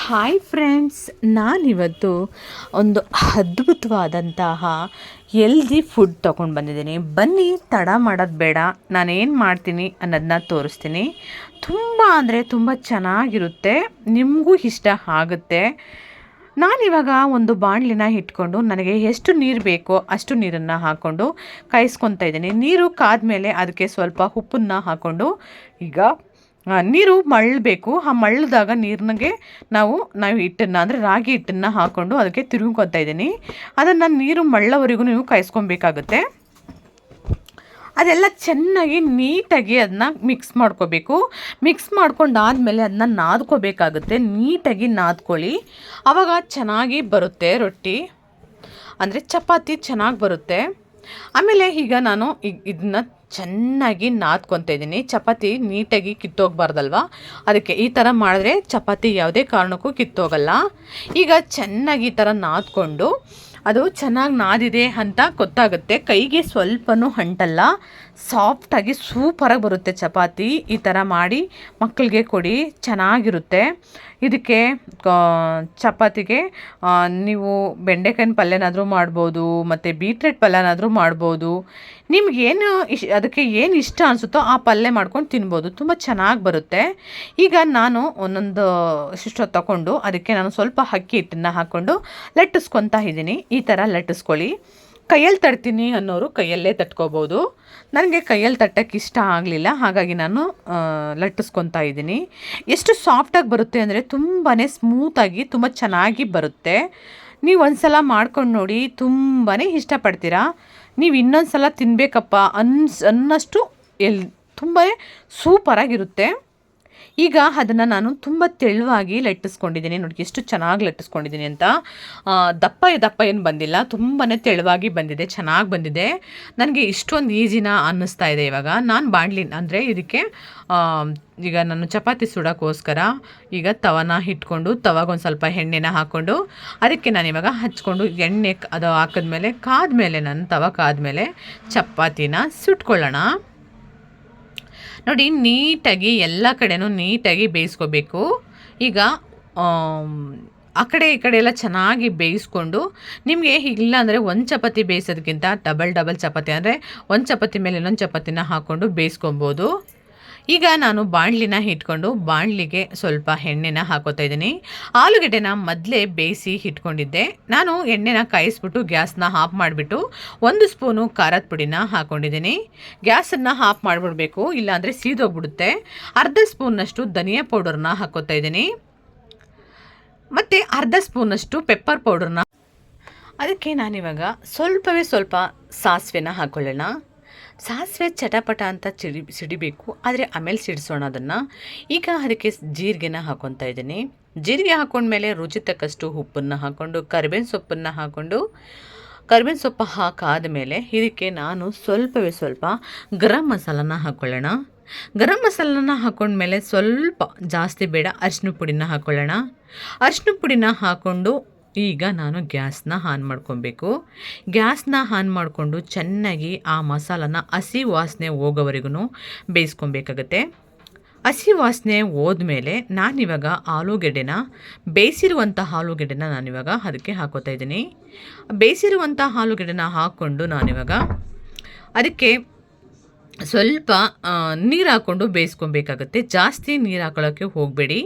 Hi friends, ನಾನಿವತ್ತು ಒಂದು ಅದ್ಭುತವಾದಂತಹ ಹೆಲ್ದಿ ಫುಡ್ ತೊಗೊಂಡು ಬಂದಿದ್ದೀನಿ. ಬನ್ನಿ, ತಡ ಮಾಡೋದು ಬೇಡ, ನಾನೇನು ಮಾಡ್ತೀನಿ ಅನ್ನೋದನ್ನ ತೋರಿಸ್ತೀನಿ. ತುಂಬ ಅಂದರೆ ತುಂಬ ಚೆನ್ನಾಗಿರುತ್ತೆ, ನಿಮಗೂ ಇಷ್ಟ ಆಗುತ್ತೆ. ನಾನಿವಾಗ ಒಂದು ಬಾಣಲಿನ ಇಟ್ಕೊಂಡು ನನಗೆ ಎಷ್ಟು ನೀರು ಬೇಕೋ ಅಷ್ಟು ನೀರನ್ನು ಹಾಕ್ಕೊಂಡು ಕಾಯಿಸ್ಕೊತಾ ಇದ್ದೀನಿ. ನೀರು ಕಾದ್ಮೇಲೆ ಅದಕ್ಕೆ ಸ್ವಲ್ಪ ಉಪ್ಪನ್ನು ಹಾಕ್ಕೊಂಡು ಈಗ ನೀರು ಮಳ್ಳಬೇಕು. ಆ ಮಳ್ಳದಾಗ ನೀರಿನಾಗೆ ನಾವು ಹಿಟ್ಟನ್ನು ಅಂದರೆ ರಾಗಿ ಹಿಟ್ಟನ್ನು ಹಾಕ್ಕೊಂಡು ಅದಕ್ಕೆ ತಿರುಗ್ಕೊತಾ ಇದ್ದೀನಿ. ಅದನ್ನು ನೀರು ಮಳ್ಳವರೆಗೂ ನೀವು ಕಾಯಿಸ್ಕೊಬೇಕಾಗುತ್ತೆ. ಅದೆಲ್ಲ ಚೆನ್ನಾಗಿ ನೀಟಾಗಿ ಅದನ್ನ ಮಿಕ್ಸ್ ಮಾಡ್ಕೋಬೇಕು. ಮಿಕ್ಸ್ ಮಾಡ್ಕೊಂಡಾದಮೇಲೆ ಅದನ್ನ ನಾದ್ಕೋಬೇಕಾಗುತ್ತೆ. ನೀಟಾಗಿ ನಾದ್ಕೊಳ್ಳಿ, ಆವಾಗ ಚೆನ್ನಾಗಿ ಬರುತ್ತೆ ರೊಟ್ಟಿ, ಅಂದರೆ ಚಪಾತಿ ಚೆನ್ನಾಗಿ ಬರುತ್ತೆ. ಆಮೇಲೆ ಈಗ ನಾನು ಇದನ್ನ ಚೆನ್ನಾಗಿ ನಾದ್ಕೊತಾ ಇದ್ದೀನಿ. ಚಪಾತಿ ನೀಟಾಗಿ ಕಿತ್ತೋಗ್ಬಾರ್ದಲ್ವ, ಅದಕ್ಕೆ ಈ ಥರ ಮಾಡಿದ್ರೆ ಚಪಾತಿ ಯಾವುದೇ ಕಾರಣಕ್ಕೂ ಕಿತ್ತೋಗಲ್ಲ. ಈಗ ಚೆನ್ನಾಗಿ ಈ ಥರ ನಾದ್ಕೊಂಡು ಅದು ಚೆನ್ನಾಗಿ ನಾದಿದೆ ಅಂತ ಗೊತ್ತಾಗುತ್ತೆ. ಕೈಗೆ ಸ್ವಲ್ಪನೂ ಅಂಟಲ್ಲ, ಸಾಫ್ಟಾಗಿ ಸೂಪರಾಗಿ ಬರುತ್ತೆ ಚಪಾತಿ. ಈ ಥರ ಮಾಡಿ ಮಕ್ಕಳಿಗೆ ಕೊಡಿ, ಚೆನ್ನಾಗಿರುತ್ತೆ. ಇದಕ್ಕೆ ಚಪಾತಿಗೆ ನೀವು ಬೆಂಡೆಕಾಯಿನ ಪಲ್ಯನಾದರೂ ಮಾಡ್ಬೋದು, ಮತ್ತು ಬೀಟ್ರೆಟ್ ಪಲ್ಯನಾದರೂ ಮಾಡ್ಬೋದು. ನಿಮಗೇನು ಅದಕ್ಕೆ ಏನು ಇಷ್ಟ ಅನಿಸುತ್ತೋ ಆ ಪಲ್ಯ ಮಾಡ್ಕೊಂಡು ತಿನ್ಬೋದು, ತುಂಬ ಚೆನ್ನಾಗಿ ಬರುತ್ತೆ. ಈಗ ನಾನು ಒಂದೊಂದು ಇಷ್ಟು ತಗೊಂಡು ಅದಕ್ಕೆ ನಾನು ಸ್ವಲ್ಪ ಅಕ್ಕಿ ಹಿಟ್ಟನ್ನು ಹಾಕ್ಕೊಂಡು ಲಟ್ಟಿಸ್ಕೊತಾ ಇದ್ದೀನಿ. ಈ ಥರ ಲಟ್ಟಿಸ್ಕೊಳ್ಳಿ. ಕೈಯಲ್ಲಿ ತಡ್ತೀನಿ ಅನ್ನೋರು ಕೈಯಲ್ಲೇ ತಟ್ಕೋಬೋದು. ನನಗೆ ಕೈಯಲ್ಲಿ ತಟ್ಟಕ್ಕೆ ಇಷ್ಟ ಆಗಲಿಲ್ಲ, ಹಾಗಾಗಿ ನಾನು ಲಟ್ಟಿಸ್ಕೊತಾ ಇದ್ದೀನಿ. ಎಷ್ಟು ಸಾಫ್ಟಾಗಿ ಬರುತ್ತೆ ಅಂದರೆ ತುಂಬಾ ಸ್ಮೂತಾಗಿ ತುಂಬ ಚೆನ್ನಾಗಿ ಬರುತ್ತೆ. ನೀವು ಒಂದು ಸಲ ಮಾಡ್ಕೊಂಡು ನೋಡಿ, ತುಂಬಾ ಇಷ್ಟಪಡ್ತೀರಾ. ನೀವು ಇನ್ನೊಂದು ಸಲ ತಿನ್ನಬೇಕಪ್ಪ ಅನ್ನಷ್ಟು ತುಂಬಾ ಸೂಪರಾಗಿರುತ್ತೆ. ಈಗ ಅದನ್ನು ನಾನು ತುಂಬ ತೆಳುವಾಗಿ ಲಟ್ಟಿಸ್ಕೊಂಡಿದ್ದೀನಿ. ನೋಡಿ ಎಷ್ಟು ಚೆನ್ನಾಗಿ ಲಟ್ಟಿಸ್ಕೊಂಡಿದ್ದೀನಿ ಅಂತ. ದಪ್ಪ ಏನು ಬಂದಿಲ್ಲ, ತುಂಬಾ ತೆಳುವಾಗಿ ಬಂದಿದೆ, ಚೆನ್ನಾಗಿ ಬಂದಿದೆ. ನನಗೆ ಇಷ್ಟೊಂದು ಈಜಿನ ಅನ್ನಿಸ್ತಾ ಇದೆ. ಇವಾಗ ನಾನು ಬಾಣಲಿ ಅಂದರೆ ಇದಕ್ಕೆ ಈಗ ನಾನು ಚಪಾತಿ ಸುಡೋಕ್ಕೋಸ್ಕರ ಈಗ ತವನ ಇಟ್ಕೊಂಡು ತವಾಗೊಂದು ಸ್ವಲ್ಪ ಎಣ್ಣೆನ ಹಾಕ್ಕೊಂಡು ಅದಕ್ಕೆ ನಾನು ಇವಾಗ ಹಚ್ಕೊಂಡು ಎಣ್ಣೆ ಅದು ಹಾಕಿದ್ಮೇಲೆ ಕಾದ್ಮೇಲೆ ನಾನು ತವ ಕಾದ್ಮೇಲೆ ಚಪಾತಿನ ಸುಟ್ಕೊಳ್ಳೋಣ. ನೋಡಿ, ನೀಟಾಗಿ ಎಲ್ಲ ಕಡೆನೂ ನೀಟಾಗಿ ಬೇಯಿಸ್ಕೋಬೇಕು. ಈಗ ಆ ಕಡೆ ಈ ಕಡೆ ಎಲ್ಲ ಚೆನ್ನಾಗಿ ಬೇಯಿಸ್ಕೊಂಡು, ನಿಮಗೆ ಇಲ್ಲ ಅಂದರೆ ಒಂದು ಚಪಾತಿ ಬೇಯಿಸೋದಕ್ಕಿಂತ ಡಬಲ್ ಚಪಾತಿ ಅಂದರೆ ಒಂದು ಚಪಾತಿ ಮೇಲೆ ಇನ್ನೊಂದು ಚಪಾತಿನ ಹಾಕ್ಕೊಂಡು ಬೇಯಿಸ್ಕೊಬೋದು. ಈಗ ನಾನು ಬಾಣಲಿನ ಇಟ್ಕೊಂಡು ಬಾಣಲಿಗೆ ಸ್ವಲ್ಪ ಎಣ್ಣೆನ ಹಾಕೋತಾ ಇದ್ದೀನಿ. ಆಲೂಗಡ್ಡೆನ ಮೊದಲೇ ಬೇಯಿಸಿ ಇಟ್ಕೊಂಡಿದ್ದೆ. ನಾನು ಎಣ್ಣೆನ ಕಾಯಿಸ್ಬಿಟ್ಟು ಗ್ಯಾಸ್ನ ಆಫ್ ಮಾಡಿಬಿಟ್ಟು 1 ಸ್ಪೂನು ಖಾರದ ಪುಡಿನ ಹಾಕ್ಕೊಂಡಿದ್ದೀನಿ. ಗ್ಯಾಸನ್ನು ಆಫ್ ಮಾಡಿಬಿಡ್ಬೇಕು, ಇಲ್ಲಾಂದರೆ ಸೀದೋಗ್ಬಿಡುತ್ತೆ. ಅರ್ಧ ಸ್ಪೂನ್ನಷ್ಟು ಧನಿಯಾ ಪೌಡರ್ನ ಹಾಕೋತಾ ಇದ್ದೀನಿ, ಮತ್ತು ಅರ್ಧ ಸ್ಪೂನಷ್ಟು ಪೆಪ್ಪರ್ ಪೌಡರ್ನ. ಅದಕ್ಕೆ ನಾನಿವಾಗ ಸ್ವಲ್ಪ ಸಾಸಿವೆನ ಹಾಕ್ಕೊಳ್ಳೋಣ. ಸಾಸಿವೆ ಚಟಪಟ ಅಂತ ಸಿಡಿಬೇಕು, ಆದರೆ ಆಮೇಲೆ ಸಿಡಿಸೋಣ ಅದನ್ನು. ಈಗ ಅದಕ್ಕೆ ಜೀರಿಗೆನ ಹಾಕ್ಕೊತಾ ಇದ್ದೀನಿ. ಜೀರಿಗೆ ಹಾಕ್ಕೊಂಡ್ಮೇಲೆ ರುಚಿ ತಕ್ಕಷ್ಟು ಉಪ್ಪನ್ನು ಹಾಕ್ಕೊಂಡು ಕರಿಬೇವಿನ ಸೊಪ್ಪನ್ನು ಹಾಕ್ಕೊಂಡು ಕರಿಬೇವಿನ ಸೊಪ್ಪು ಹಾಕಾದಮೇಲೆ ಇದಕ್ಕೆ ನಾನು ಸ್ವಲ್ಪ ಗರಂ ಮಸಾಲನ ಹಾಕ್ಕೊಳ್ಳೋಣ. ಗರಂ ಮಸಾಲನ ಹಾಕ್ಕೊಂಡ್ಮೇಲೆ ಸ್ವಲ್ಪ ಜಾಸ್ತಿ ಬೇಡ, ಅರಿಶಿನ ಪುಡಿನ ಹಾಕ್ಕೊಳ್ಳೋಣ. ಅರಿಶಿನ ಪುಡಿನ ಹಾಕ್ಕೊಂಡು ಈಗ ನಾನು ಗ್ಯಾಸ್ನ ಆನ್ ಮಾಡ್ಕೊಬೇಕು. ಗ್ಯಾಸ್ನ ಆನ್ ಮಾಡಿಕೊಂಡು ಚೆನ್ನಾಗಿ ಆ ಮಸಾಲನ ಹಸಿ ವಾಸನೆ ಹೋಗೋವರೆಗೂ ಬೇಯಿಸ್ಕೊಬೇಕಾಗತ್ತೆ. ಹಸಿ ವಾಸನೆ ಹೋದ್ಮೇಲೆ ನಾನಿವಾಗ ಬೇಯಿಸಿರುವಂಥ ಆಲೂಗೆಡ್ಡೆನ ನಾನಿವಾಗ ಅದಕ್ಕೆ ಹಾಕೋತಾ ಇದ್ದೀನಿ. ಬೇಯಿಸಿರುವಂಥ ಆಲೂಗೆಡ್ಡೆನ ಹಾಕ್ಕೊಂಡು ನಾನಿವಾಗ ಅದಕ್ಕೆ ಸ್ವಲ್ಪ ನೀರು ಹಾಕ್ಕೊಂಡು ಬೇಯಿಸ್ಕೊಬೇಕಾಗತ್ತೆ. ಜಾಸ್ತಿ ನೀರು ಹಾಕೊಳ್ಳೋಕ್ಕೆ ಹೋಗಬೇಡಿ,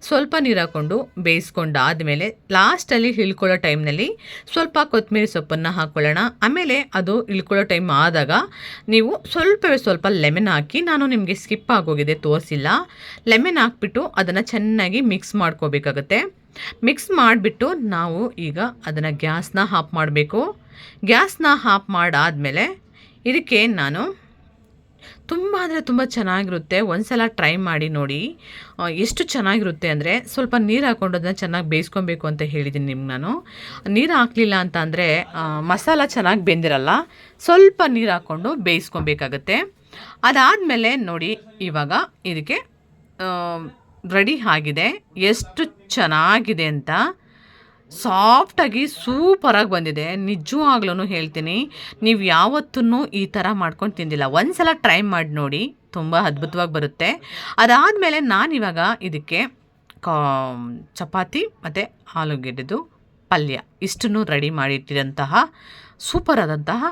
ಸ್ವಲ್ಪ ನೀರು ಹಾಕ್ಕೊಂಡು ಬೇಯಿಸ್ಕೊಂಡಾದಮೇಲೆ ಲಾಸ್ಟಲ್ಲಿ ಇಳ್ಕೊಳ್ಳೋ ಟೈಮ್ನಲ್ಲಿ ಸ್ವಲ್ಪ ಕೊತ್ತಂಬರಿ ಸೊಪ್ಪನ್ನು ಹಾಕ್ಕೊಳ್ಳೋಣ. ಆಮೇಲೆ ಅದು ಇಳ್ಕೊಳ್ಳೋ ಟೈಮ್ ಆದಾಗ ನೀವು ಸ್ವಲ್ಪ ಲೆಮನ್ ಹಾಕಿ, ನಾನು ನಿಮಗೆ ಸ್ಕಿಪ್ ಆಗೋಗಿದೆ ತೋರಿಸಿಲ್ಲ, ಲೆಮನ್ ಹಾಕ್ಬಿಟ್ಟು ಅದನ್ನು ಚೆನ್ನಾಗಿ ಮಿಕ್ಸ್ ಮಾಡ್ಕೋಬೇಕಾಗತ್ತೆ. ಮಿಕ್ಸ್ ಮಾಡಿಬಿಟ್ಟು ನಾವು ಈಗ ಅದನ್ನು ಗ್ಯಾಸ್ನ ಆಫ್ ಮಾಡಬೇಕು. ಗ್ಯಾಸ್ನ ಆಫ್ ಮಾಡಾದಮೇಲೆ ಇದಕ್ಕೆ ನಾನು ತುಂಬ ಅಂದರೆ ತುಂಬ ಚೆನ್ನಾಗಿರುತ್ತೆ. ಒಂದು ಸಲ ಟ್ರೈ ಮಾಡಿ ನೋಡಿ, ಎಷ್ಟು ಚೆನ್ನಾಗಿರುತ್ತೆ ಅಂದರೆ. ಸ್ವಲ್ಪ ನೀರು ಹಾಕ್ಕೊಂಡು ಅದನ್ನ ಚೆನ್ನಾಗಿ ಬೇಯಿಸ್ಕೊಬೇಕು ಅಂತ ಹೇಳಿದ್ದೀನಿ ನಿಮ್ಗೆ ನಾನು. ನೀರು ಹಾಕಲಿಲ್ಲ ಅಂತ ಅಂದರೆ ಮಸಾಲ ಚೆನ್ನಾಗಿ ಬೆಂದಿರಲ್ಲ, ಸ್ವಲ್ಪ ನೀರು ಹಾಕ್ಕೊಂಡು ಬೇಯಿಸ್ಕೊಬೇಕಾಗತ್ತೆ. ಅದಾದಮೇಲೆ ನೋಡಿ, ಇವಾಗ ಇದಕ್ಕೆ ರೆಡಿ ಆಗಿದೆ. ಎಷ್ಟು ಚೆನ್ನಾಗಿದೆ ಅಂತ, ಸಾಫ್ಟಾಗಿ ಸೂಪರಾಗಿ ಬಂದಿದೆ. ನಿಜವಾಗ್ಲೂ ಹೇಳ್ತೀನಿ, ನೀವು ಯಾವತ್ತೂ ಈ ಥರ ಮಾಡ್ಕೊಂಡು ತಿಂದಿಲ್ಲ, ಒಂದು ಸಲ ಟ್ರೈ ಮಾಡಿ ನೋಡಿ, ತುಂಬ ಅದ್ಭುತವಾಗಿ ಬರುತ್ತೆ. ಅದಾದಮೇಲೆ ನಾನಿವಾಗ ಇದಕ್ಕೆ ಕಾ ಚಪಾತಿ ಮತ್ತು ಆಲೂಗೆಡ್ಡೆದು ಪಲ್ಯ ಇಷ್ಟನ್ನು ರೆಡಿ ಮಾಡಿಟ್ಟಿರೋಂತಹ ಸೂಪರ್ ಆದಂತಹ